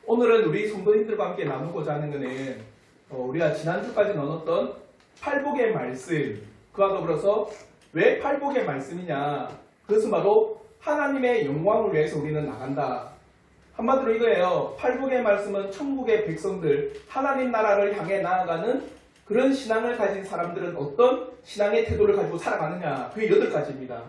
오늘은 우리 성도님들과 함께 나누고자 하는 것은 우리가 지난주까지 나눴던 팔복의 말씀, 그와 더불어서 왜 팔복의 말씀이냐, 그것은 바로 하나님의 영광을 위해서 우리는 나간다. 한마디로 이거예요. 팔복의 말씀은 천국의 백성들, 하나님 나라를 향해 나아가는 그런 신앙을 가진 사람들은 어떤 신앙의 태도를 가지고 살아가느냐, 그게 8가지입니다.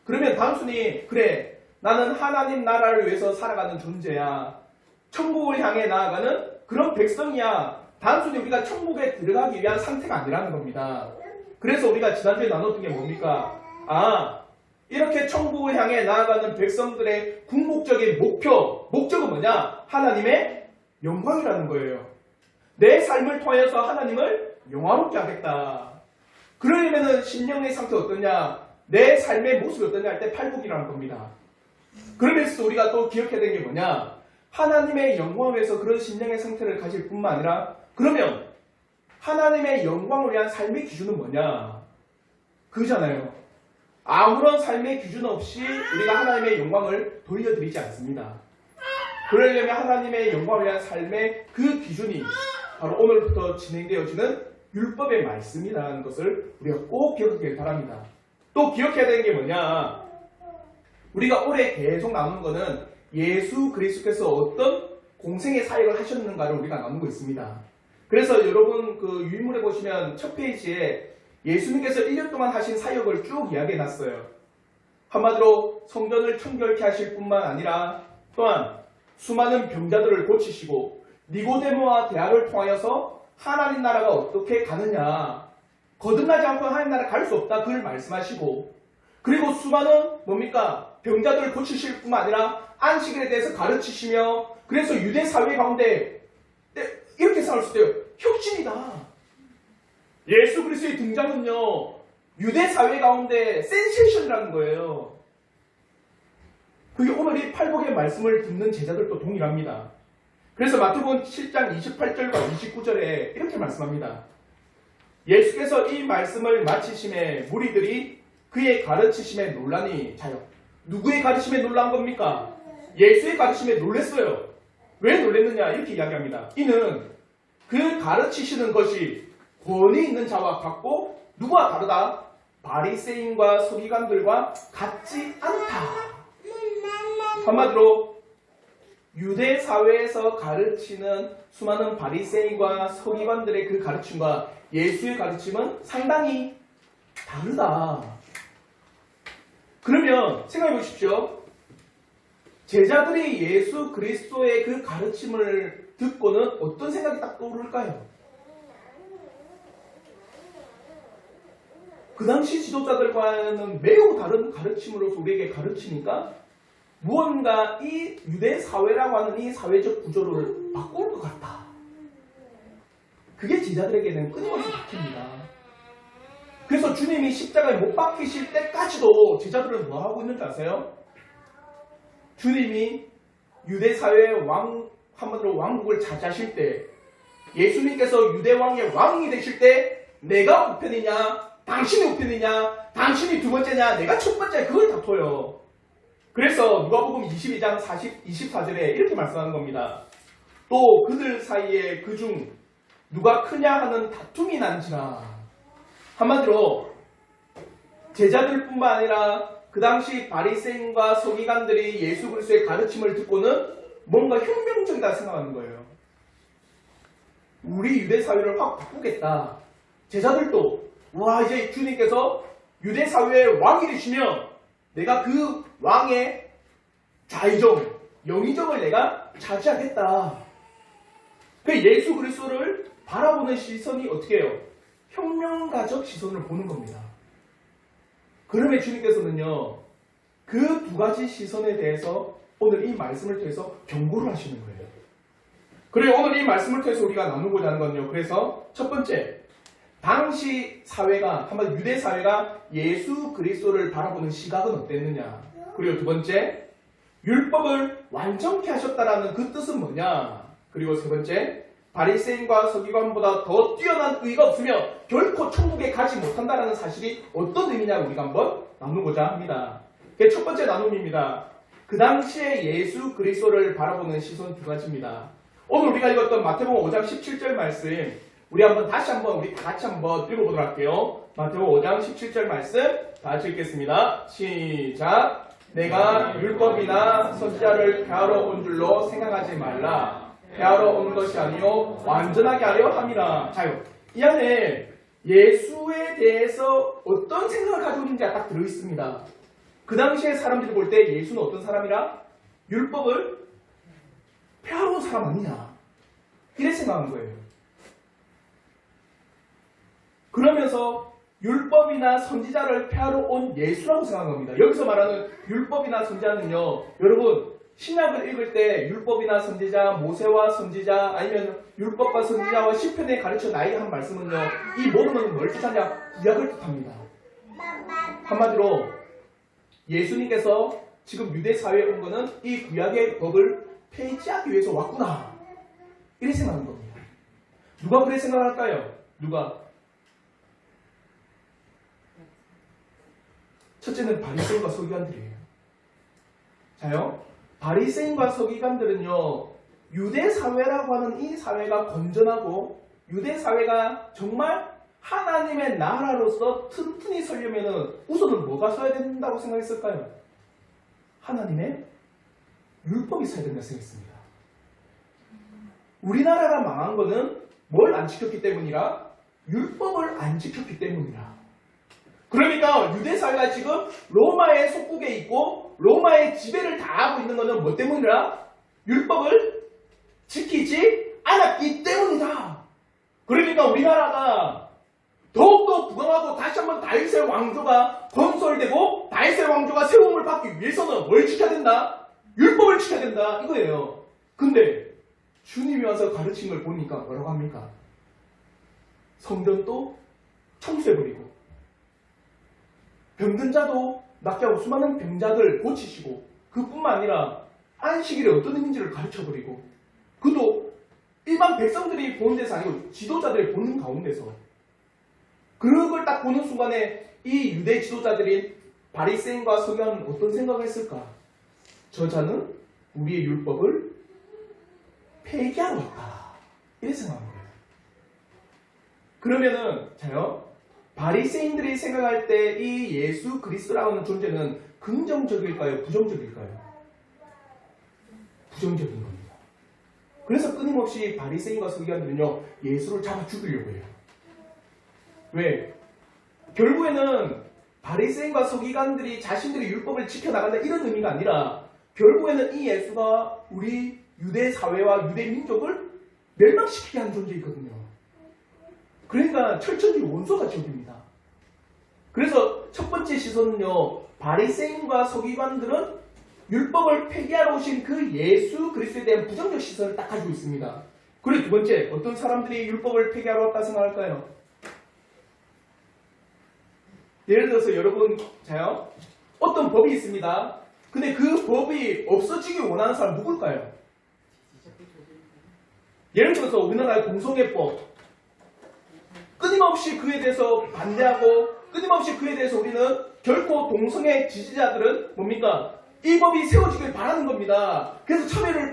그러면 단순히 그래, 나는 하나님 나라를 위해서 살아가는 존재야, 천국을 향해 나아가는 그런 백성이야, 단순히 우리가 천국에 들어가기 위한 상태가 아니라는 겁니다. 그래서 우리가 지난주에 나눴던 게 뭡니까? 이렇게 천국을 향해 나아가는 백성들의 궁극적인 목적은 뭐냐? 하나님의 영광이라는 거예요. 내 삶을 통해서 하나님을 영화롭게 하겠다. 그러려면 심령의 상태가 어떠냐? 내 삶의 모습이 어떠냐 할 때 팔복이라는 겁니다. 그러면서 우리가 또 기억해야 되는 게 뭐냐? 하나님의 영광을 위해서 그런 심령의 상태를 가질 뿐만 아니라, 그러면 하나님의 영광을 위한 삶의 기준은 뭐냐? 그잖아요. 아무런 삶의 기준 없이 우리가 하나님의 영광을 돌려드리지 않습니다. 그러려면 하나님의 영광을 위한 삶의 그 기준이 바로 오늘부터 진행되어지는 율법의 말씀이라는 것을 우리가 꼭 기억하길 바랍니다. 또 기억해야 되는 게 뭐냐? 우리가 올해 계속 나누는 거는 예수 그리스도께서 어떤 공생의 사역을 하셨는가를 우리가 나누고 있습니다. 그래서 여러분 그 유인물에 보시면 첫 페이지에 예수님께서 1년 동안 하신 사역을 쭉 이야기해 놨어요. 한마디로 성전을 청결케 하실 뿐만 아니라 또한 수많은 병자들을 고치시고 니고데모와 대화를 통하여서 하나님 나라가 어떻게 가느냐, 거듭나지 않고 하나님 나라 갈 수 없다, 그걸 말씀하시고, 그리고 수많은 병자들을 고치실 뿐만 아니라 안식일에 대해서 가르치시며, 그래서 유대 사회 가운데 이렇게 생각할 수 있어요. 혁신이다. 예수 그리스도의 등장은요, 유대 사회 가운데 센세이션이라는 거예요. 그게 오늘 이 팔복의 말씀을 듣는 제자들도 동일합니다. 그래서 마태복음 7장 28절과 29절에 이렇게 말씀합니다. 예수께서 이 말씀을 마치심에 무리들이 그의 가르치심에 놀라니, 자요, 누구의 가르침에 놀란 겁니까? 예수의 가르침에 놀랐어요. 왜 놀랐느냐? 이렇게 이야기합니다. 이는 그 가르치시는 것이 권위 있는 자와 같고 누구와 다르다? 바리새인과 서기관들과 같지 않다. 한마디로 유대 사회에서 가르치는 수많은 바리새인과 서기관들의 그 가르침과 예수의 가르침은 상당히 다르다. 그러면 생각해 보십시오. 제자들이 예수 그리스도의 그 가르침을 듣고는 어떤 생각이 딱 떠오를까요? 그 당시 지도자들과는 매우 다른 가르침으로서 우리에게 가르치니까 무언가 이 유대 사회라고 하는 이 사회적 구조를 바꿀 것 같다. 그게 제자들에게는 끊임없이 박힙니다. 그래서 주님이 십자가에 못 박히실 때까지도 제자들은 뭐 하고 있는지 아세요? 주님이 유대 사회의 한마디로 왕국을 차지하실 때, 예수님께서 유대 왕의 왕이 되실 때 내가 우편이냐, 당신이 우편이냐, 당신이 두 번째냐, 내가 첫 번째냐, 그걸 다퉈요. 그래서 누가복음 22장 24절에 이렇게 말씀하는 겁니다. 또 그들 사이에 그중 누가 크냐 하는 다툼이 난지라. 한마디로 제자들뿐만 아니라 그 당시 바리새인과 서기관들이 예수 그리스도의 가르침을 듣고는 뭔가 혁명적이다 생각하는 거예요. 우리 유대 사회를 확 바꾸겠다. 제자들도 이제 주님께서 유대 사회의 왕이 되시면 내가 그 왕의 좌의정, 영의정을 내가 차지하겠다. 예수 그리스도를 바라보는 시선이 어떻게 해요? 혁명가적 시선을 보는 겁니다. 그러면 주님께서는요, 그 두 가지 시선에 대해서 오늘 이 말씀을 통해서 경고를 하시는 거예요. 그리고 오늘 이 말씀을 통해서 우리가 나누고자 하는 건요, 그래서 첫 번째, 당시 사회가, 한마디로 유대 사회가 예수 그리스도를 바라보는 시각은 어땠느냐. 그리고 두 번째, 율법을 완전케 하셨다라는 그 뜻은 뭐냐. 그리고 세 번째, 바리새인과 서기관보다 더 뛰어난 의가 없으면 결코 천국에 가지 못한다라는 사실이 어떤 의미냐를 우리가 한번 나누고자 합니다. 첫 번째 나눔입니다. 그 당시에 예수 그리스도를 바라보는 시선 두 가지입니다. 오늘 우리가 읽었던 마태복음 5장 17절 말씀, 우리 다시 한번 우리 다 같이 한번 읽어보도록 할게요. 마태복음 5장 17절 말씀 다 같이 읽겠습니다. 시작. 내가 율법이나 선지자를 폐하러 온 줄로 생각하지 말라. 폐하러 온 것이 아니요 완전하게 하려 함이라. 자요. 이 안에 예수에 대해서 어떤 생각을 가지고 있는지가 딱 들어있습니다. 그 당시에 사람들이 볼 때 예수는 어떤 사람이라? 율법을 폐하러 온 사람 아니냐. 이렇게 생각한 거예요. 그러면서 율법이나 선지자를 폐하러 온 예수라고 생각한 겁니다. 여기서 말하는 율법이나 선지자는요, 여러분 신약을 읽을 때 율법이나 선지자, 모세와 선지자, 아니면 율법과 선지자와 시편에 가르쳐 나에게 한 말씀은요, 이 모든 뭘 뜻하냐? 구약을 뜻합니다. 한마디로 예수님께서 지금 유대 사회에 온 거는 이 구약의 법을 폐지하기 위해서 왔구나. 이렇게 생각하는 겁니다. 누가 그렇게 생각할까요? 누가? 첫째는 바리새인과 서기관들이에요. 자요, 바리새인과 서기관들은요, 유대 사회라고 하는 이 사회가 건전하고 유대 사회가 정말 하나님의 나라로서 튼튼히 서려면은 우선은 뭐가 서야 된다고 생각했을까요? 하나님의 율법이 서야 된다고 생각했습니다. 우리나라가 망한 거는 뭘 안 지켰기 때문이라? 율법을 안 지켰기 때문이라. 그러니까 유대사회가 지금 로마의 속국에 있고 로마의 지배를 다 하고 있는 것은 뭐 때문이라? 율법을 지키지 않았기 때문이다. 그러니까 우리나라가 더욱더 부강하고 다시 한번 다윗의 왕조가 건설되고 다윗의 왕조가 세움을 받기 위해서는 뭘 지켜야 된다? 율법을 지켜야 된다. 이거예요. 근데 주님이 와서 가르친 걸 보니까 뭐라고 합니까? 성전도 청소해버리고 병든 자도 낫게 하고 수많은 병자들 고치시고 그뿐만 아니라 안식일에 어떤 의미인지를 가르쳐버리고 그도 일반 백성들이 보는 데서 아니고 지도자들이 보는 가운데서 그걸 딱 보는 순간에 이 유대 지도자들인 바리새인과 서기관은 어떤 생각을 했을까? 저 자는 우리의 율법을 폐기하러 왔다. 이렇게 생각한 거예요. 그러면은 자요, 바리새인들이 생각할 때 이 예수 그리스도라고 하는 존재는 긍정적일까요? 부정적일까요? 부정적인 겁니다. 그래서 끊임없이 바리새인과 서기관들은요, 예수를 잡아 죽이려고 해요. 왜? 결국에는 바리새인과 서기관들이 자신들의 율법을 지켜나간다 이런 의미가 아니라 결국에는 이 예수가 우리 유대 사회와 유대 민족을 멸망시키게 하는 존재이거든요. 그러니까 철저히 원수같이 여깁니다. 그래서 첫 번째 시선은요, 바리새인과 서기관들은 율법을 폐기하러 오신 그 예수 그리스도에 대한 부정적 시선을 딱 가지고 있습니다. 그리고 두 번째, 어떤 사람들이 율법을 폐기하러 왔다 생각할까요? 예를 들어서 여러분, 자요, 어떤 법이 있습니다. 근데 그 법이 없어지기 원하는 사람 누굴까요? 예를 들어서 우리나라의 동성애법, 끊임없이 그에 대해서 반대하고 끊임없이 그에 대해서 우리는 결코 동성애 지지자들은 뭡니까? 이 법이 세워지길 바라는 겁니다. 그래서 참여를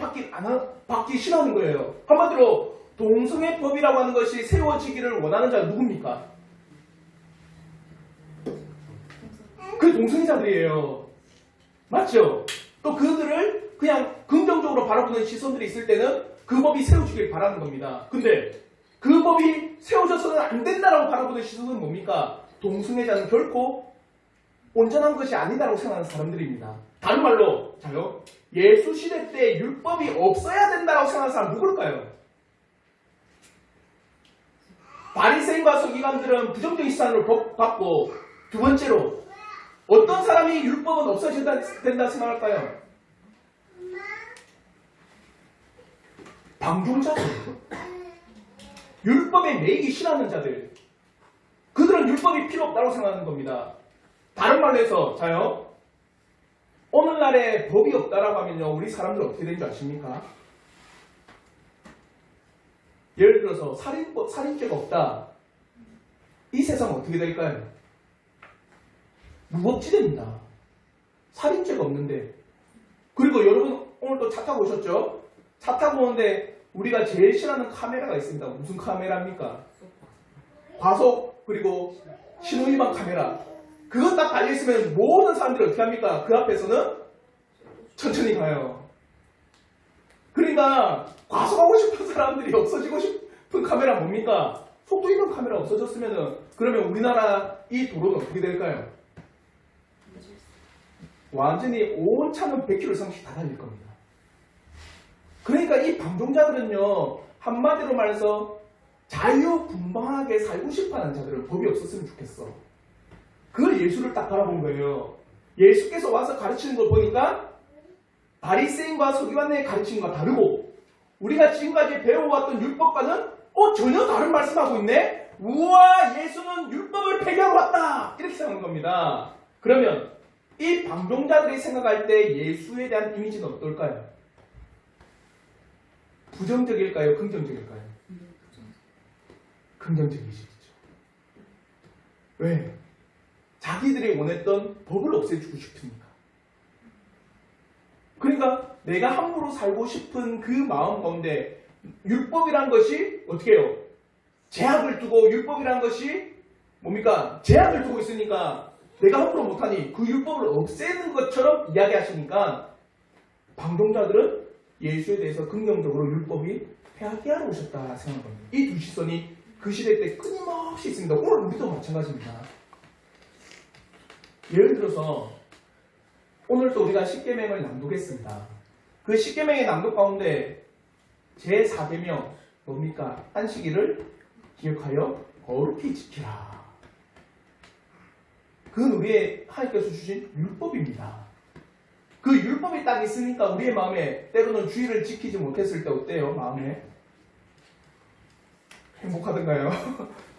받기 싫어하는 거예요. 한마디로 동성애법이라고 하는 것이 세워지기를 원하는 자가 누굽니까? 그 동성애자들이에요. 맞죠? 또 그들을 그냥 긍정적으로 바라보는 시선들이 있을 때는 그 법이 세워지길 바라는 겁니다. 근데 그 법이 세워져서는 안 된다라고 바라보는 시선은 뭡니까? 동성애자는 결코 온전한 것이 아니다라고 생각하는 사람들입니다. 다른 말로, 자요, 예수 시대 때 율법이 없어야 된다라고 생각하는 사람 누굴까요? 바리새인과 서기관들은 부정적인 시선을 받고, 두 번째로 어떤 사람이 율법은 없어져야 된다 생각할까요? 방종자들, 율법에 매이기 싫어하는 자들, 그들은 율법이 필요 없다고 생각하는 겁니다. 다른 말로 해서, 자요, 오늘날에 법이 없다라고 하면요, 우리 사람들 어떻게 되는 줄 아십니까? 예를 들어서 살인죄가 없다. 이 세상은 어떻게 될까요? 무법지대입니다. 살인죄가 없는데 그리고 여러분 오늘 또 차 타고 오셨죠? 차 타고 오는데 우리가 제일 싫어하는 카메라가 있습니다. 무슨 카메라입니까? 과속 그리고 신호위반 카메라. 그것 딱 달려있으면 모든 사람들이 어떻게 합니까? 그 앞에서는 천천히 가요. 그러니까 과속하고 싶은 사람들이 없어지고 싶은 카메라 뭡니까? 속도 위반 카메라 없어졌으면은 그러면 우리나라 이 도로는 어떻게 될까요? 완전히 온 차는 100km 이상씩 다 달릴 겁니다. 그러니까 이 방종자들은요, 한마디로 말해서 자유분방하게 살고 싶어하는 자들은 법이 없었으면 좋겠어. 그걸 예수를 딱 바라본 거예요. 예수께서 와서 가르치는 걸 보니까 바리새인과 서기관의 가르침과 다르고 우리가 지금까지 배워왔던 율법과는 전혀 다른 말씀하고 있네? 우와, 예수는 율법을 폐기하러 왔다! 이렇게 생각하는 겁니다. 그러면 이 방종자들이 생각할 때 예수에 대한 이미지는 어떨까요? 부정적일까요? 긍정적일까요? 긍정적이시죠. 왜? 자기들이 원했던 법을 없애주고 싶으니까. 그러니까 내가 함부로 살고 싶은 그 마음 가운데 율법이란 것이 어떻게 해요? 제약을 두고 율법이란 것이 뭡니까? 제약을 두고 있으니까 내가 함부로 못하니 그 율법을 없애는 것처럼 이야기하시니까 방종자들은 예수에 대해서 긍정적으로 율법이 폐하게 오셨다 생각한 겁니다. 이 두 시선이 그 시대 때 끊임없이 있습니다. 오늘 우리도 마찬가지입니다. 예를 들어서 오늘도 우리가 십계명을 낭독했습니다. 그 십계명의 낭독 가운데 제4계명 뭡니까? 안식일을 기억하여 거룩히 지키라. 그건 우리의 하나님께서 주신 율법입니다. 그 율법이 딱 있으니까 우리의 마음에 때로는 주의를 지키지 못했을 때 어때요? 마음에 행복하던가요?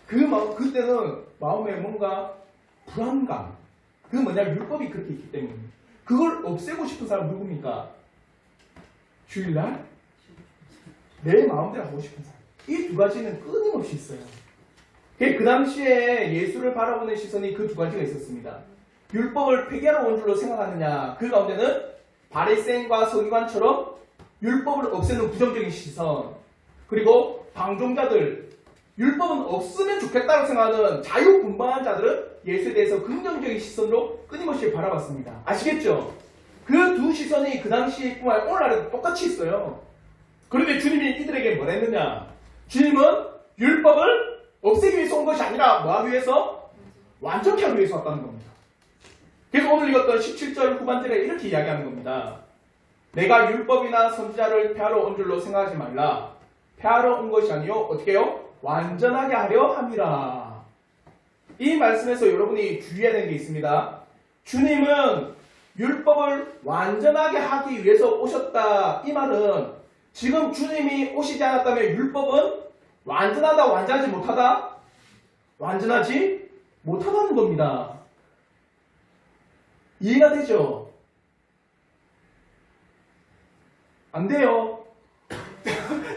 그때는 마음에 뭔가 불안감. 그 뭐냐면 율법이 그렇게 있기 때문입니다. 그걸 없애고 싶은 사람 누굽니까? 주일날 내 마음대로 하고 싶은 사람. 이 두 가지는 끊임없이 있어요. 그 당시에 예수를 바라보는 시선이 그 두 가지가 있었습니다. 율법을 폐기하러 온 줄로 생각하느냐. 그 가운데는 바리새인과 서기관처럼 율법을 없애는 부정적인 시선. 그리고 방종자들, 율법은 없으면 좋겠다고 생각하는 자유분방한 자들은 예수에 대해서 긍정적인 시선으로 끊임없이 바라봤습니다. 아시겠죠? 그 두 시선이 그 당시뿐만 아니라 오늘날에도 똑같이 있어요. 그런데 주님이 이들에게 뭘 했느냐? 주님은 율법을 없애기 위해서 온 것이 아니라 뭐 하기 위해서? 완전히 하기 위해서 왔다는 겁니다. 그래서 오늘 읽었던 17절 후반절에 이렇게 이야기하는 겁니다. 내가 율법이나 선지자를 폐하러 온 줄로 생각하지 말라. 폐하러 온 것이 아니요 어떻게 해요? 완전하게 하려 함이라. 이 말씀에서 여러분이 주의해야 되는 게 있습니다. 주님은 율법을 완전하게 하기 위해서 오셨다. 이 말은 지금 주님이 오시지 않았다면 율법은 완전하다, 완전하지 못하다? 완전하지 못하다는 겁니다. 이해가 되죠? 안 돼요.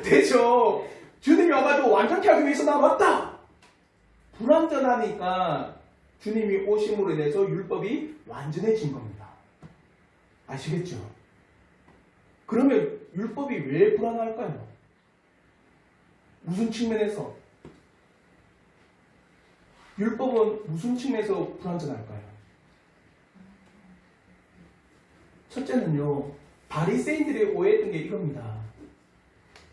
되죠. 주님이 와가지고 완전케 하기 위해서 나 왔다. 불완전하니까 주님이 오심으로 인해서 율법이 완전해진 겁니다. 아시겠죠? 그러면 율법이 왜 불완할까요? 무슨 측면에서? 율법은 무슨 측면에서 불완전할까요? 첫째는요, 바리새인들이 오해했던 게 이겁니다.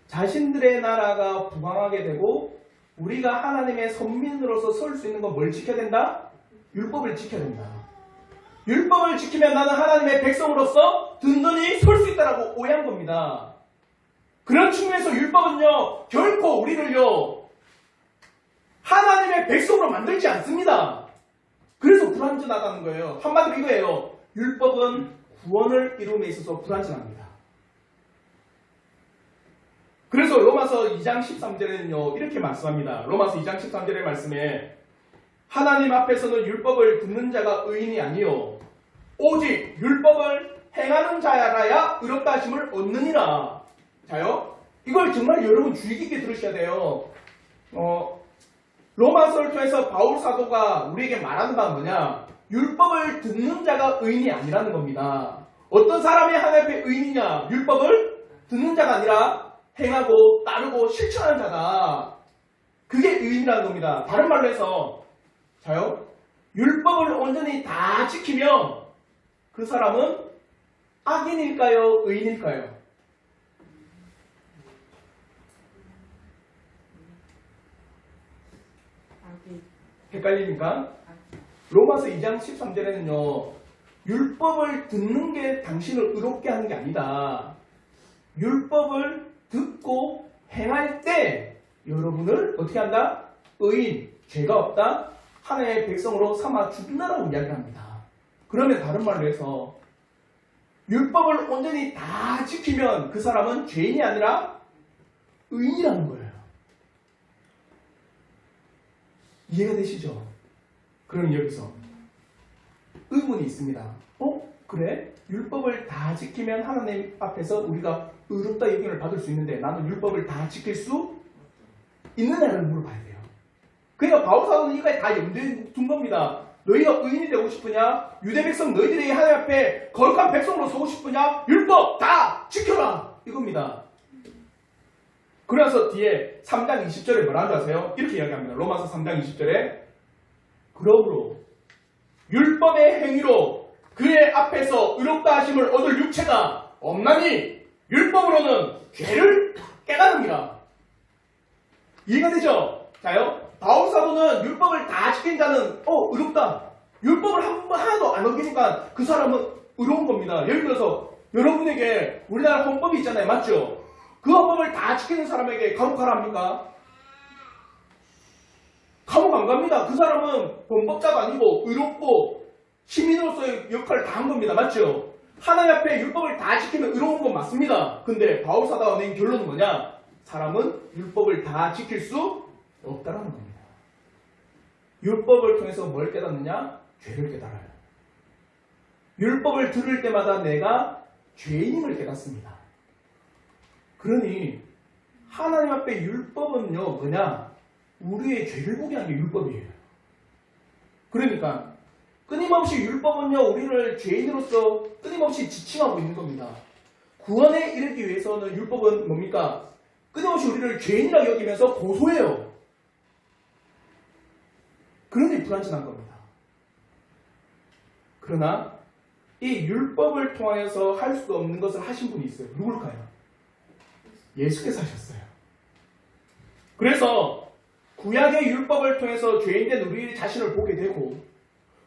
자신들의 나라가 부강하게 되고 우리가 하나님의 선민으로서 설 수 있는 건 뭘 지켜야 된다? 율법을 지켜야 된다. 율법을 지키면 나는 하나님의 백성으로서 든든히 설 수 있다라고 오해한 겁니다. 그런 측면에서 율법은요, 결코 우리를요, 하나님의 백성으로 만들지 않습니다. 그래서 불완전하다는 거예요. 한마디로 이거예요. 율법은 구원을 이룸에 있어서 불완전합니다. 그래서 로마서 2장 13절에는요, 이렇게 말씀합니다. 로마서 2장 13절의 말씀에 하나님 앞에서는 율법을 듣는 자가 의인이 아니요 오직 율법을 행하는 자야라야 의롭다 하심을 얻느니라. 자요, 이걸 정말 여러분 주의 깊게 들으셔야 돼요. 로마서를 통해서 바울 사도가 우리에게 말하는 바는 뭐냐? 율법을 듣는 자가 의인이 아니라는 겁니다. 어떤 사람이 하나님 앞에 의인이냐? 율법을 듣는 자가 아니라 행하고 따르고 실천하는 자다. 그게 의인이라는 겁니다. 다른 말로 해서 자요, 율법을 온전히 다 지키면 그 사람은 악인일까요? 의인일까요? 헷갈립니까? 로마서 2장 13절에는요, 율법을 듣는 게 당신을 의롭게 하는 게 아니다. 율법을 듣고 행할 때 여러분을 어떻게 한다? 의인, 죄가 없다, 하나님의 백성으로 삼아 준다라고 이야기합니다. 그러면 다른 말로 해서 율법을 온전히 다 지키면 그 사람은 죄인이 아니라 의인이라는 거예요. 이해가 되시죠? 그럼 여기서 의문이 있습니다. 그래? 율법을 다 지키면 하나님 앞에서 우리가 의롭다 여김을 받을 수 있는데 나는 율법을 다 지킬 수 있느냐를 물어봐야 돼요. 그러니까 바울사도는 이거에 다 염두에 둔 겁니다. 너희가 의인이 되고 싶으냐? 유대 백성 너희들이 하나님 앞에 거룩한 백성으로 서고 싶으냐? 율법 다 지켜라! 이겁니다. 그래서 뒤에 3장 20절에 뭐라는 줄 아세요? 이렇게 이야기합니다. 로마서 3장 20절에 그러므로 율법의 행위로 그의 앞에서 의롭다 하심을 얻을 육체가 없나니 율법으로는 죄를 깨닫느니라. 이해가 되죠? 자요, 바울사도는 율법을 다 지킨 자는 의롭다. 율법을 하나도 안 어기니까 그 사람은 의로운 겁니다. 예를 들어서 여러분에게 우리나라 헌법이 있잖아요. 맞죠? 그 헌법을 다 지키는 사람에게 감옥 가라 합니까? 감옥 안 갑니다. 그 사람은 범법자가 아니고 의롭고 시민으로서의 역할을 다 한 겁니다. 맞죠? 하나님 앞에 율법을 다 지키면 의로운 건 맞습니다. 근데 바울사도가 낸 결론은 뭐냐? 사람은 율법을 다 지킬 수 없다라는 겁니다. 율법을 통해서 뭘 깨닫느냐? 죄를 깨달아요. 율법을 들을 때마다 내가 죄인임을 깨닫습니다. 그러니 하나님 앞에 율법은요, 뭐냐? 우리의 죄를 보게 하는 게 율법이에요. 그러니까 끊임없이 율법은요, 우리를 죄인으로서 끊임없이 지칭하고 있는 겁니다. 구원에 이르기 위해서는 율법은 뭡니까? 끊임없이 우리를 죄인이라고 여기면서 고소해요. 그러니 불완전한 겁니다. 그러나 이 율법을 통하여서 할 수 없는 것을 하신 분이 있어요. 누굴까요? 예수께서 하셨어요. 그래서 구약의 율법을 통해서 죄인된 우리 자신을 보게 되고,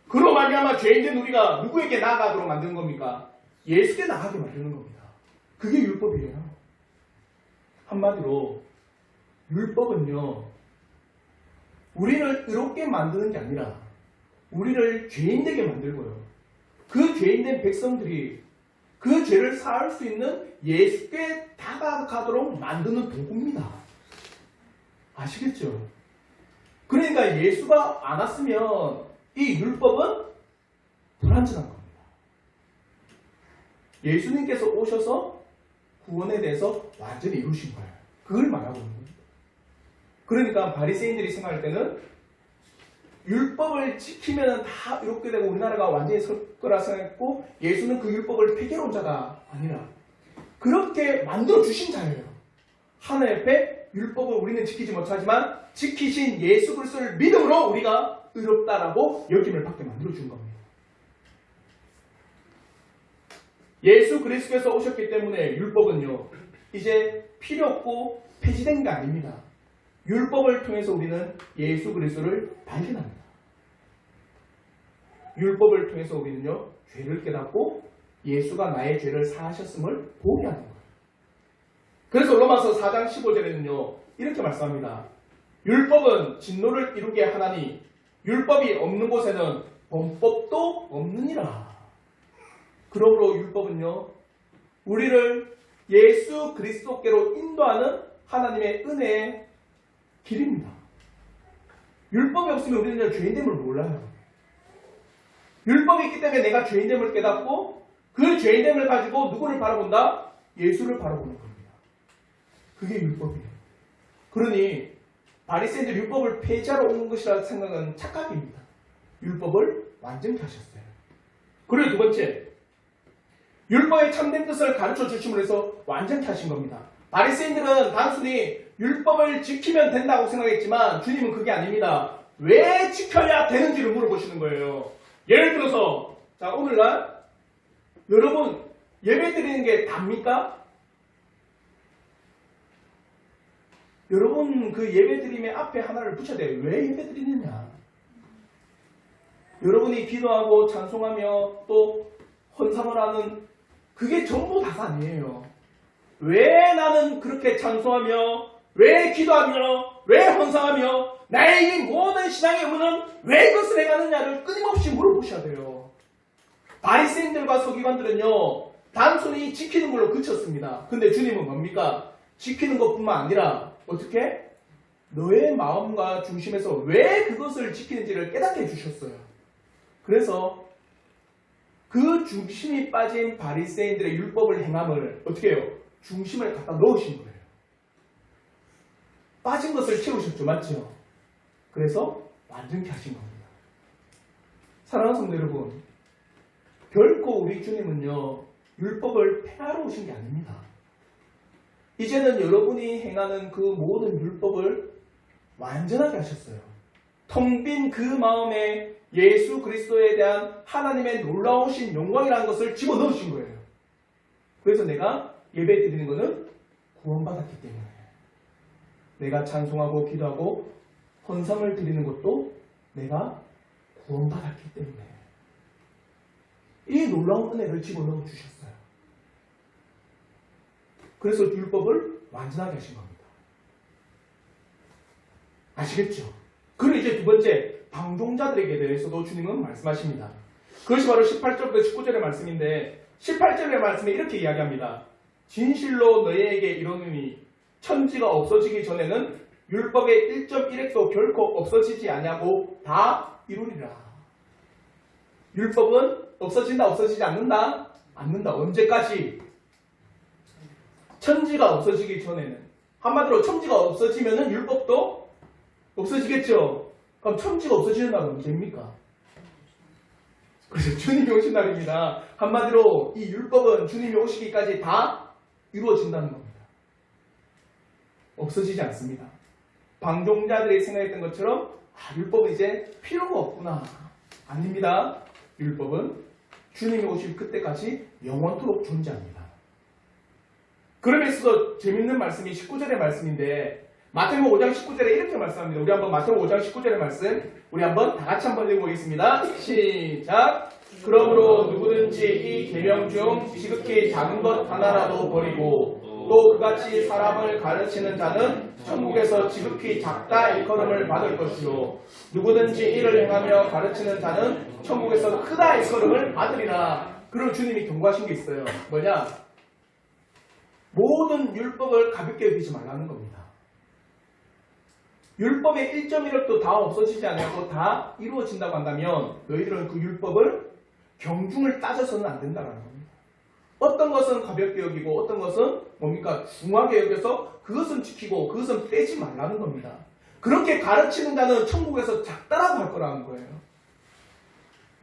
그로 말미암아 죄인된 우리가 누구에게 나아가도록 만드는 겁니까? 예수께 나가게 만드는 겁니다. 그게 율법이에요. 한마디로 율법은요, 우리를 의롭게 만드는 게 아니라 우리를 죄인되게 만들고요, 그 죄인된 백성들이 그 죄를 사할 수 있는 예수께 다가가도록 만드는 도구입니다. 아시겠죠? 그러니까 예수가 안 왔으면 이 율법은 불완전한 겁니다. 예수님께서 오셔서 구원에 대해서 완전히 이루신 거예요. 그걸 말하고 있는 겁니다. 그러니까 바리새인들이 생각할 때는 율법을 지키면 다 이렇게 되고 우리나라가 완전히 설 거라 생각했고, 예수는 그 율법을 폐기해온 자가 아니라 그렇게 만들어 주신 자예요. 하나님 앞에 율법을 우리는 지키지 못하지만 지키신 예수 그리스도를 믿음으로 우리가 의롭다라고 여김을 받게 만들어 준 겁니다. 예수 그리스도께서 오셨기 때문에 율법은요, 이제 필요 없고 폐지된 게 아닙니다. 율법을 통해서 우리는 예수 그리스도를 발견합니다. 율법을 통해서 우리는요, 죄를 깨닫고 예수가 나의 죄를 사하셨음을 보게 하는 거예요. 그래서 로마서 4장 15절에는요, 이렇게 말씀합니다. 율법은 진노를 이루게 하나니 율법이 없는 곳에는 범법도 없느니라. 그러므로 율법은요, 우리를 예수 그리스도께로 인도하는 하나님의 은혜의 길입니다. 율법이 없으면 우리는 죄인됨을 몰라요. 율법이 있기 때문에 내가 죄인됨을 깨닫고 그 죄인됨을 가지고 누구를 바라본다? 예수를 바라보는 겁니다. 그게 율법이에요. 그러니 바리새인들 율법을 폐지하러 온 것이라 생각은 착각입니다. 율법을 완전히 하셨어요. 그리고 두 번째, 율법의 참된 뜻을 가르쳐 주심으로 해서 완전케 하신 겁니다. 바리새인들은 단순히 율법을 지키면 된다고 생각했지만 주님은 그게 아닙니다. 왜 지켜야 되는지를 물어보시는 거예요. 예를 들어서 자 오늘날 여러분 예배 드리는 게 답니까? 여러분 그 예배 드림의 앞에 하나를 붙여야 돼요. 왜 예배 드리느냐? 여러분이 기도하고 찬송하며 또 헌상을 하는 그게 전부 다가 아니에요. 왜 나는 그렇게 찬송하며 왜 기도하며 왜 헌상하며 나의 이 모든 신앙의 의무는 왜 이것을 해가느냐를 끊임없이 물어보셔야 돼요. 바리새인들과 서기관들은요 단순히 지키는 걸로 그쳤습니다. 근데 주님은 뭡니까? 지키는 것뿐만 아니라 어떻게? 너의 마음과 중심에서 왜 그것을 지키는지를 깨닫게 해주셨어요. 그래서 그 중심이 빠진 바리새인들의 율법을 행함을 어떻게 해요? 중심을 갖다 넣으신 거예요. 빠진 것을 채우셨죠. 맞죠? 그래서 완전케 하신 겁니다. 사랑하는 성도 여러분, 결코 우리 주님은요 율법을 폐하러 오신 게 아닙니다. 이제는 여러분이 행하는 그 모든 율법을 완전하게 하셨어요. 텅 빈 그 마음에 예수 그리스도에 대한 하나님의 놀라우신 영광이라는 것을 집어넣으신 거예요. 그래서 내가 예배 드리는 것은 구원받았기 때문에 내가 찬송하고 기도하고 헌상을 드리는 것도 내가 구원받았기 때문에 이 놀라운 은혜를 집어넣어 주셨어요. 그래서 율법을 완전하게 하신 겁니다. 아시겠죠? 그리고 이제 두 번째, 방종자들에게 대해서도 주님은 말씀하십니다. 그것이 바로 18절부터 19절의 말씀인데 18절의 말씀에 이렇게 이야기합니다. 진실로 너희에게 이르노니 천지가 없어지기 전에는 율법의 1.1획도 결코 없어지지 아니하고 다 이루리라. 율법은 없어진다 없어지지 않는다? 않는다. 언제까지? 천지가 없어지기 전에는. 한마디로 천지가 없어지면은 율법도 없어지겠죠. 그럼 천지가 없어지는 날은 언제입니까? 그래서 주님이 오신 날입니다. 한마디로 이 율법은 주님이 오시기까지 다 이루어진다는 겁니다. 없어지지 않습니다. 방종자들이 생각했던 것처럼 율법은 이제 필요가 없구나. 아닙니다. 율법은 주님이 오실 그때까지 영원토록 존재합니다. 그러면서도 재밌는 말씀이 19절의 말씀인데 마태복음 5장 19절에 이렇게 말씀합니다. 우리 한번 마태복음 5장 19절의 말씀 우리 한번 다 같이 한번 읽어보겠습니다. 시작! 그러므로 누구든지 이 계명 중 지극히 작은 것 하나라도 버리고 또 그같이 사람을 가르치는 자는 천국에서 지극히 작다 일컬음을 받을 것이요 누구든지 이를 행하며 가르치는 자는 천국에서 크다 일컬음을 받으리라. 그리고 주님이 경고하신 게 있어요. 뭐냐? 모든 율법을 가볍게 여기지 말라는 겁니다. 율법의 1.1획도 다 없어지지 않고 다 이루어진다고 한다면 너희들은 그 율법을 경중을 따져서는 안 된다는 겁니다. 어떤 것은 가볍게 여기고 어떤 것은 뭡니까? 중하게 여겨서 그것은 지키고 그것은 빼지 말라는 겁니다. 그렇게 가르치는 자는 천국에서 작다라고 할 거라는 거예요.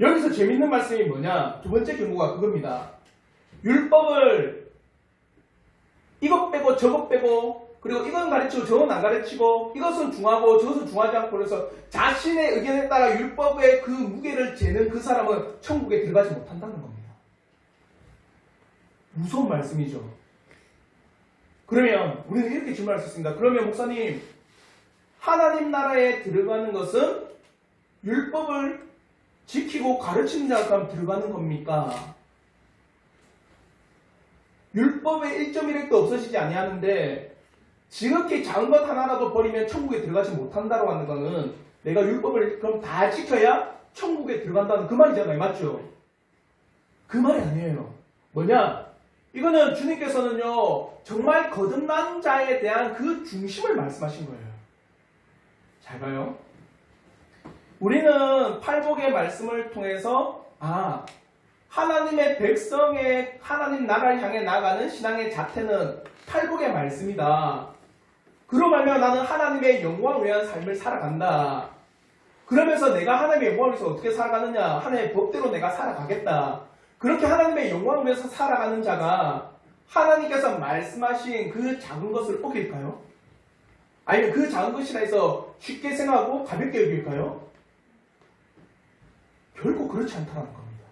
여기서 재밌는 말씀이 뭐냐? 두 번째 경고가 그겁니다. 율법을 이것 빼고 저것 빼고 그리고 이건 가르치고 저건 안 가르치고 이것은 중하고 저것은 중하지 않고 그래서 자신의 의견에 따라 율법의 그 무게를 재는 그 사람은 천국에 들어가지 못한다는 겁니다. 무서운 말씀이죠. 그러면 우리는 이렇게 질문할 수 있습니다. 그러면 목사님, 하나님 나라에 들어가는 것은 율법을 지키고 가르치는 자가 들어가는 겁니까? 율법의 1.1획도 없어지지 아니하는데 지극히 작은 것 하나라도 버리면 천국에 들어가지 못한다고 하는 것은 내가 율법을 그럼 다 지켜야 천국에 들어간다는 그 말이잖아요. 맞죠? 그 말이 아니에요. 뭐냐? 이거는 주님께서는요 정말 거듭난 자에 대한 그 중심을 말씀하신 거예요. 잘 봐요. 우리는 팔복의 말씀을 통해서 하나님의 백성의 하나님 나라를 향해 나가는 신앙의 자태는 팔복의 말씀이다. 그로 말미암아 나는 하나님의 영광을 위한 삶을 살아간다. 그러면서 내가 하나님의 영광을 위해서 어떻게 살아가느냐? 하나님의 법대로 내가 살아가겠다. 그렇게 하나님의 영광을 위해서 살아가는 자가 하나님께서 말씀하신 그 작은 것을 어길까요? 아니면 그 작은 것이라 해서 쉽게 생각하고 가볍게 여길까요? 결코 그렇지 않다는 겁니다.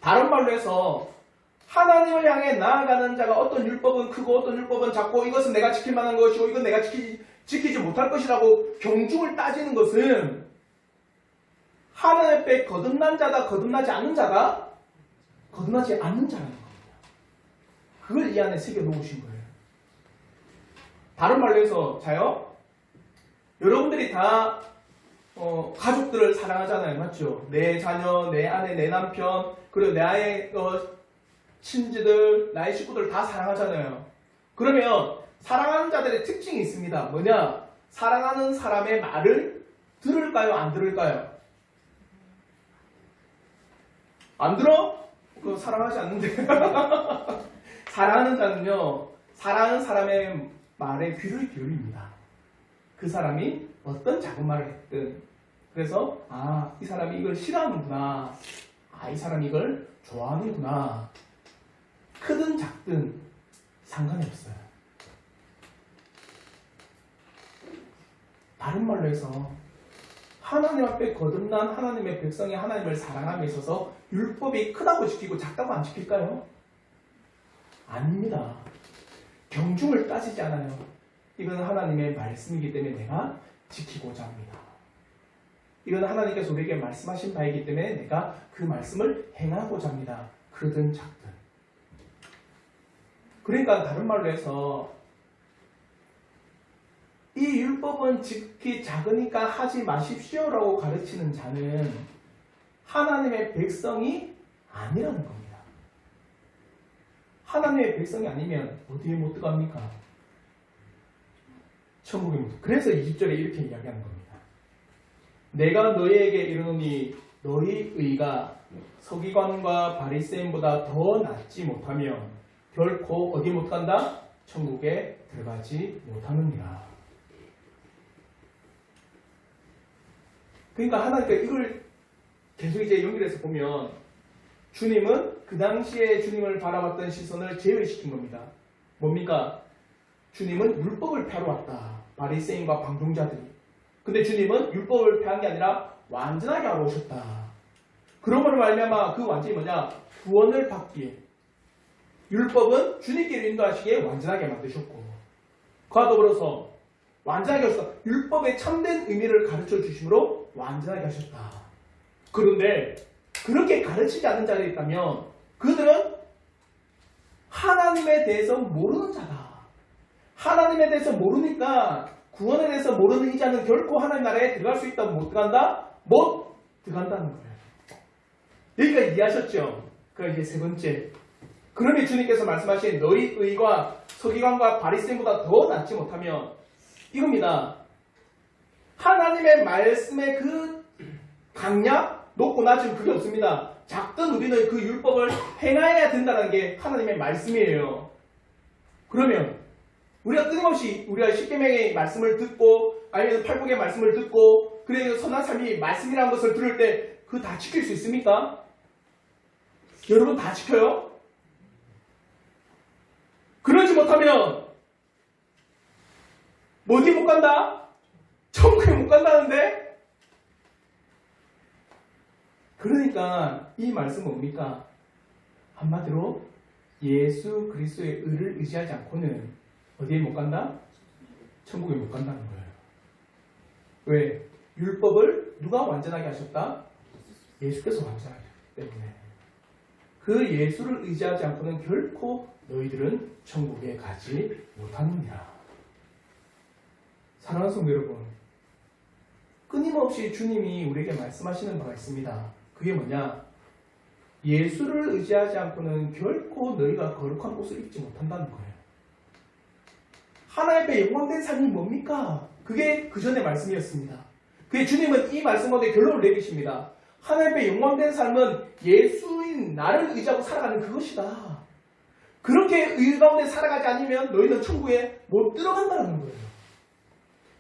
다른 말로 해서 하나님을 향해 나아가는 자가 어떤 율법은 크고 어떤 율법은 작고 이것은 내가 지킬 만한 것이고 이건 내가 지키지 못할 것이라고 경중을 따지는 것은 하나님 앞에 거듭난 자다 거듭나지 않는 자다 거듭나지 않는 자라는 겁니다. 그걸 이 안에 새겨 놓으신 거예요. 다른 말로 해서 자요. 여러분들이 다 가족들을 사랑하잖아요. 맞죠? 내 자녀, 내 아내, 내 남편 그리고 나의 친지들, 나의 식구들 다 사랑하잖아요. 그러면 사랑하는 자들의 특징이 있습니다. 뭐냐? 사랑하는 사람의 말을 들을까요? 안 들을까요? 안 들어? 그거 사랑하지 않는데. 사랑하는 자는요, 사랑하는 사람의 말에 귀를 기울입니다. 그 사람이 어떤 작은 말을 했든. 그래서, 이 사람이 이걸 싫어하는구나. 이 사람이 이걸 좋아하는구나. 크든 작든 상관이 없어요. 다른 말로 해서 하나님 앞에 거듭난 하나님의 백성이 하나님을 사랑함에 있어서 율법이 크다고 지키고 작다고 안 지킬까요? 아닙니다. 경중을 따지지 않아요. 이건 하나님의 말씀이기 때문에 내가 지키고자 합니다. 이건 하나님께서 우리에게 말씀하신 바이기 때문에 내가 그 말씀을 행하고자 합니다. 크든 작든. 그러니까 다른 말로 해서 이 율법은 지극히 작으니까 하지 마십시오라고 가르치는 자는 하나님의 백성이 아니라는 겁니다. 하나님의 백성이 아니면 어디에 못 들어갑니까? 천국에 못 들어갑니다. 그래서 20절에 이렇게 이야기하는 겁니다. 내가 너희에게 이르노니 너희 의가 서기관과 바리새인보다 더 낫지 못하면 결코 어디 못 간다? 천국에 들어가지 못하느니라. 그러니까 하나님께서 이걸 계속 이제 연결해서 보면 주님은 그 당시에 주님을 바라봤던 시선을 제외시킨 겁니다. 뭡니까? 주님은 율법을 펴러 왔다. 바리새인과 방종자들이. 근데 주님은 율법을 펴는 게 아니라 완전하게 하러 오셨다. 그런 걸로 말미암아 그 완전히 뭐냐? 구원을 받기에. 율법은 주님께로 인도하시기에 완전하게 만드셨고 그와 더불어서 완전하게 하셨다. 율법의 참된 의미를 가르쳐 주심으로 완전하게 하셨다. 그런데 그렇게 가르치지 않는 자들이 있다면 그들은 하나님에 대해서 모르는 자다. 하나님에 대해서 모르니까 구원에 대해서 모르는 이 자는 결코 하나님 나라에 들어갈 수 있다고 못 들어간다? 못 들어간다는 거예요. 여기까지 이해하셨죠? 그럼 이제 세 번째. 그러면 주님께서 말씀하신 너희 의가 서기관과 바리새인보다 더 낫지 못하면 이겁니다. 하나님의 말씀의 그 강약, 높고 낮은 그게 없습니다. 작든 우리는 그 율법을 행해야 된다는 게 하나님의 말씀이에요. 그러면 우리가 끊임없이 우리가 십계명의 말씀을 듣고 아니면 팔복의 말씀을 듣고 그래서 선한 삶이 말씀이라는 것을 들을 때 그거 다 지킬 수 있습니까? 여러분 다 지켜요? 그러지 못하면 어디 못 간다? 천국에 못 간다는데? 그러니까 이 말씀은 뭡니까? 한마디로 예수 그리스도의 의를 의지하지 않고는 어디에 못 간다? 천국에 못 간다는 거예요. 왜? 율법을 누가 완전하게 하셨다? 예수께서 완전하게 하셨기 때문에. 그 예수를 의지하지 않고는 결코 너희들은 천국에 가지 못하느니라. 사랑하는 성도 여러분, 끊임없이 주님이 우리에게 말씀하시는 바가 있습니다. 그게 뭐냐? 예수를 의지하지 않고는 결코 너희가 거룩한 옷을 입지 못한다는 거예요. 하나님 앞에 영광된 삶이 뭡니까? 그게 그 전의 말씀이었습니다. 그게 주님은 이 말씀 가운데 결론을 내리십니다. 하나님 앞에 영광된 삶은 예수인 나를 의지하고 살아가는 그것이다. 그렇게 의 가운데 살아가지 않으면 너희는 천국에 못 들어간다는 거예요.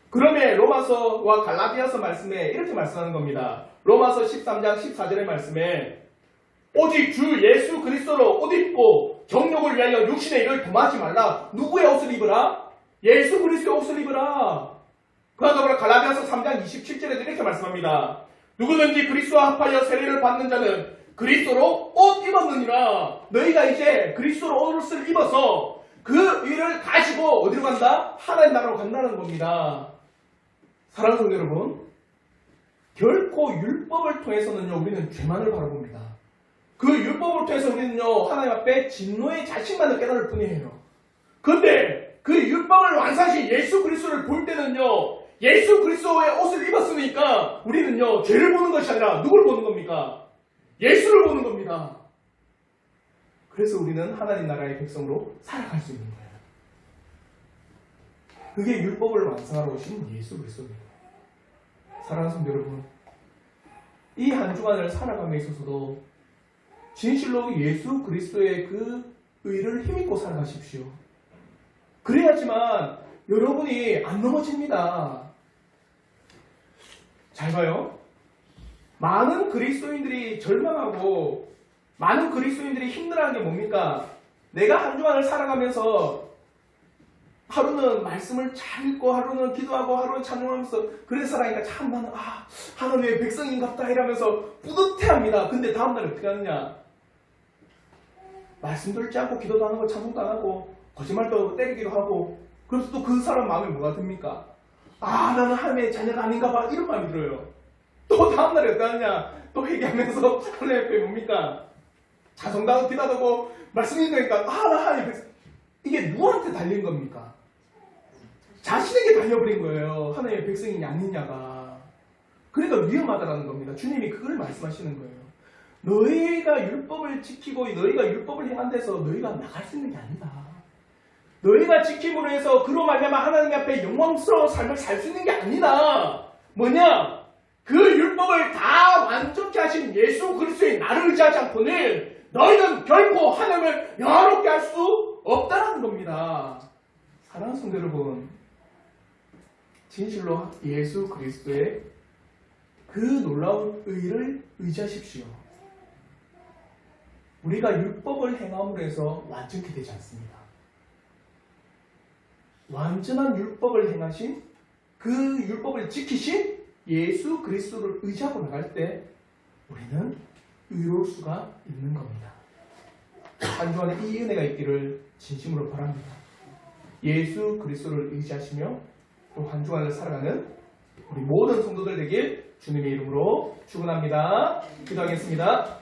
그러면 로마서와 갈라디아서 말씀에 이렇게 말씀하는 겁니다. 로마서 13장 14절의 말씀에 오직 주 예수 그리스도로 옷 입고 정욕을 위하여 육신의 일을 범하지 말라. 누구의 옷을 입으라? 예수 그리스도의 옷을 입으라. 그와 더불어 갈라디아서 3장 27절에도 이렇게 말씀합니다. 누구든지 그리스도와 합하여 세례를 받는 자는 그리스도로 옷 입었느니라. 너희가 이제 그리스도로 옷을 입어서 그 일을 가지고 어디로 간다? 하나님 나라로 간다는 겁니다. 사랑하는 성도 여러분, 결코 율법을 통해서는요 우리는 죄만을 바라봅니다. 그 율법을 통해서 우리는요 하나님 앞에 진노의 자신만을 깨달을 뿐이에요. 그런데 그 율법을 완성하신 예수 그리스도를 볼 때는요 예수 그리스도의 옷을 입었으니까 우리는요 죄를 보는 것이 아니라 누굴 보는 겁니까? 예수를 보는 겁니다. 그래서 우리는 하나님 나라의 백성으로 살아갈 수 있는 거예요. 그게 율법을 완성하러 오신 예수 그리스도입니다. 사랑하는 성도 여러분, 이 한 주간을 살아감에 있어서도 진실로 예수 그리스도의 그 의를 힘입고 살아가십시오. 그래야지만 여러분이 안 넘어집니다. 잘 봐요. 많은 그리스도인들이 절망하고 많은 그리스도인들이 힘들어하는 게 뭡니까? 내가 한 주간을 살아가면서 하루는 말씀을 잘 읽고 하루는 기도하고 하루는 찬양하면서 그래서 살아가니까 참 나는 하나님의 백성인갑다 이러면서 뿌듯해합니다. 근데 다음날에 어떻게 하느냐? 말씀 듣지 않고 기도도 안 하고 찬송도 안 하고 거짓말도 때리기도 하고 그래서 또 그 사람 마음에 뭐가 듭니까? 나는 하나님의 자녀가 아닌가 봐 이런 마음이 들어요. 또 다음날에 어떻게 하느냐? 또 회개하면서 하나님 앞에 뭡니까? 찬송도 하고 기도도 하고 말씀 읽으니까 나 하나님의 백성 이게 누구한테 달린 겁니까? 자신에게 달려버린 거예요. 하나님의 백성이냐 아니냐가. 그러니까 위험하다라는 겁니다. 주님이 그걸 말씀하시는 거예요. 너희가 율법을 지키고 너희가 율법을 행한 데서 너희가 나갈 수 있는 게 아니다. 너희가 지킴으로 해서 그로 말미암아 하나님 앞에 영광스러운 삶을 살 수 있는 게 아니다. 뭐냐? 그 율법을 다 완전케 하신 예수 그리스도의 나를 의지하지 않고는 너희는 결코 하나님을 영화롭게 할 수 없다는 겁니다. 사랑하는 성도 여러분, 진실로 예수 그리스도의 그 놀라운 의를 의지하십시오. 우리가 율법을 행함으로 해서 완전케 되지 않습니다. 완전한 율법을 행하신 그 율법을 지키신 예수 그리스도를 의지하고 나갈 때 우리는 의로울 수가 있는 겁니다. 한 주간에 이 은혜가 있기를 진심으로 바랍니다. 예수 그리스도를 의지하시며 또 한 주간을 살아가는 우리 모든 성도들 되길 주님의 이름으로 축원합니다. 기도하겠습니다.